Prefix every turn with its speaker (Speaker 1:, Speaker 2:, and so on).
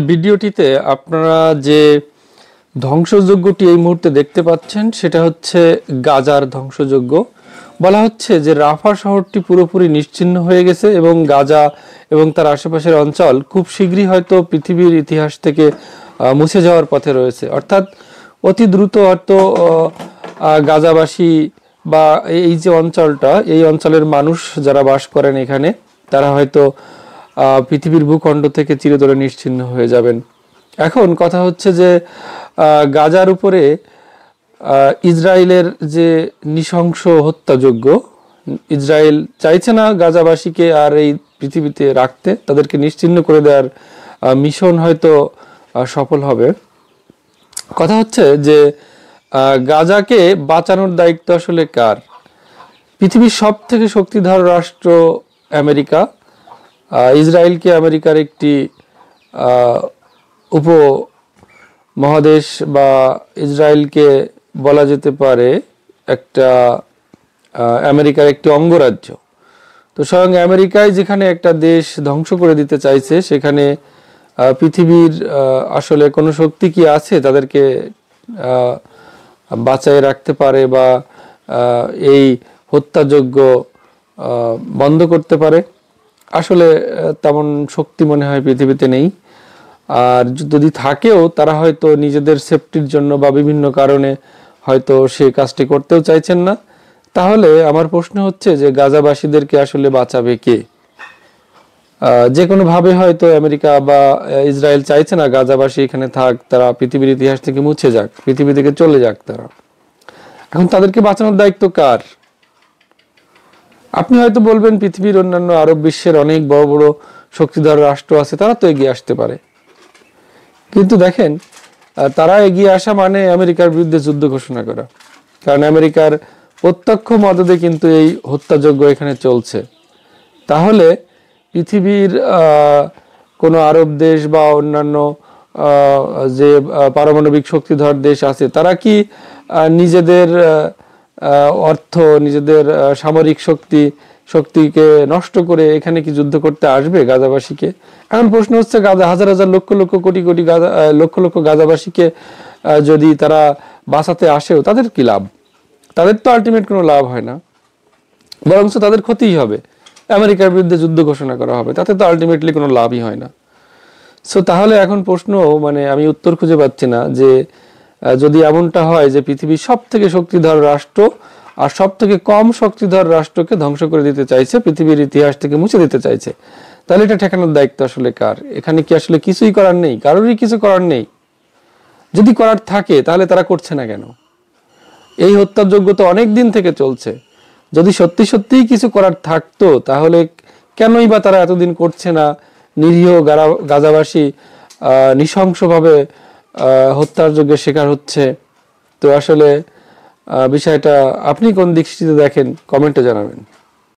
Speaker 1: ভিডিওটিতে আপনারা যে ধ্বংসযজ্ঞটি এই মুহূর্তে দেখতে পাচ্ছেন সেটা হচ্ছে গাজার ধ্বংসযজ্ঞ। বলা হচ্ছে যে রাফা শহরটি পুরোপুরি নিশ্চিহ্ন হয়ে গেছে এবং গাজা এবং তার আশেপাশের অঞ্চল খুব শীঘ্রই হয়তো পৃথিবীর ইতিহাস থেকে মুছে যাওয়ার পথে রয়েছে। অর্থাৎ অতি দ্রুত হয়তো গাজাবাসী বা এই যে অঞ্চলটা, এই অঞ্চলের মানুষ যারা বাস করেন এখানে, তারা হয়তো পৃথিবীর ভূখণ্ড থেকে চিরতরে নিশ্চিহ্ন হয়ে যাবেন। এখন কথা হচ্ছে যে গাজার উপরে ইসরায়েলের যে নৃশংস হত্যাযজ্ঞ, ইসরায়েল চাইছে না গাজাবাসীকে আর এই পৃথিবীতে রাখতে, তাদেরকে নিশ্চিহ্ন করে দেওয়ার মিশন হয়তো সফল হবে। কথা হচ্ছে যে গাজাকে বাঁচানোর দায়িত্ব আসলে কার? পৃথিবীর সব থেকে শক্তিধর রাষ্ট্র আমেরিকা, ইসরায়েলকে আমেরিকার একটি উপমহাদেশ বা ইসরায়েলকে বলা যেতে পারে একটা আমেরিকার একটি অঙ্গরাজ্য। তো স্বয়ং আমেরিকায় যেখানে একটা দেশ ধ্বংস করে দিতে চাইছে, সেখানে পৃথিবীর আসলে কোনো শক্তি কি আছে তাদেরকে বাঁচায় রাখতে পারে বা এই হত্যাযজ্ঞ বন্ধ করতে পারে? আসলে তেমন শক্তি মনে হয় পৃথিবীতে নেই। আর যদি থাকেও তারা হয়তো নিজেদের সেফটির জন্য বা বিভিন্ন কারণে হয়তো সেই কাজটি করতেও চাইছেন না। তাহলে আমার প্রশ্ন হচ্ছে যে গাজাবাসীদেরকে আসলে বাঁচাবে কে? যে কোনোভাবে হয়তো আমেরিকা বা ইসরায়েল চাইছে না গাজাবাসী এখানে থাক, তারা পৃথিবীর ইতিহাস থেকে মুছে যাক, পৃথিবী থেকে চলে যাক তারা। এখন তাদেরকে বাঁচানোর দায়িত্ব কার? আপনি হয়তো বলবেন পৃথিবীর অন্যান্য আরব বিশ্বের অনেক বড় বড় শক্তিধর রাষ্ট্র আছে, তারা তো এগিয়ে আসতে পারে। কিন্তু দেখেন, তারা এগিয়ে আসা মানে আমেরিকার বিরুদ্ধে যুদ্ধ ঘোষণা করা। কারণ আমেরিকার প্রত্যক্ষ মদদে কিন্তু এই হত্যাযজ্ঞ এখানে চলছে। তাহলে পৃথিবীর কোনো আরব দেশ বা অন্যান্য যে পারমাণবিক শক্তিধর দেশ আছে, তারা কি নিজেদের অর্থ, নিজেদের সামরিক শক্তিকে নষ্ট করে এখানে কি যুদ্ধ করতে আসবে গাজাবাসীকে? এখন প্রশ্ন হচ্ছে, গাজা হাজার হাজার লক্ষ লক্ষ কোটি কোটি লক্ষ লক্ষ গাজাবাসীকে যদি তারা বাঁচাতে আসেও তাদের কি লাভ? তাদের তো আলটিমেট কোনো লাভ হয় না, বরং তাদের ক্ষতিই হবে। আমেরিকার বিরুদ্ধে যুদ্ধ ঘোষণা করা হবে, তাতে তো আলটিমেটলি কোনো লাভই হয় না। সো তাহলে এখন প্রশ্ন, মানে আমি উত্তর খুঁজে পাচ্ছি না যে যদি এমনটা হয় যে পৃথিবীর সব থেকে শক্তিধর রাষ্ট্র আর সব থেকে কম শক্তিধর রাষ্ট্রকে ধ্বংস করে দিতে চাইছে, পৃথিবীর ইতিহাস থেকে মুছে দিতে চাইছে, তাহলে এটা ঠেকানোর দায়িত্ব আসলে কার? এখানে কি আসলে কিছুই করার নেই? কারোরই কিছু করার নেই? যদি করার থাকে তাহলে তারা করছে না কেন? এই হত্যাযজ্ঞ তো অনেক দিন থেকে চলছে। যদি সত্যি সত্যিই কিছু করার থাকতো তাহলে কেনই বা তারা এতদিন করছে না? নিরীহ গাজাবাসী নৃশংসভাবে হত্যার যজ্ঞের শিকার হচ্ছে। তো আসলে বিষয়টা আপনি কোন দৃষ্টিতে দেখেন, কমেন্টে জানাবেন।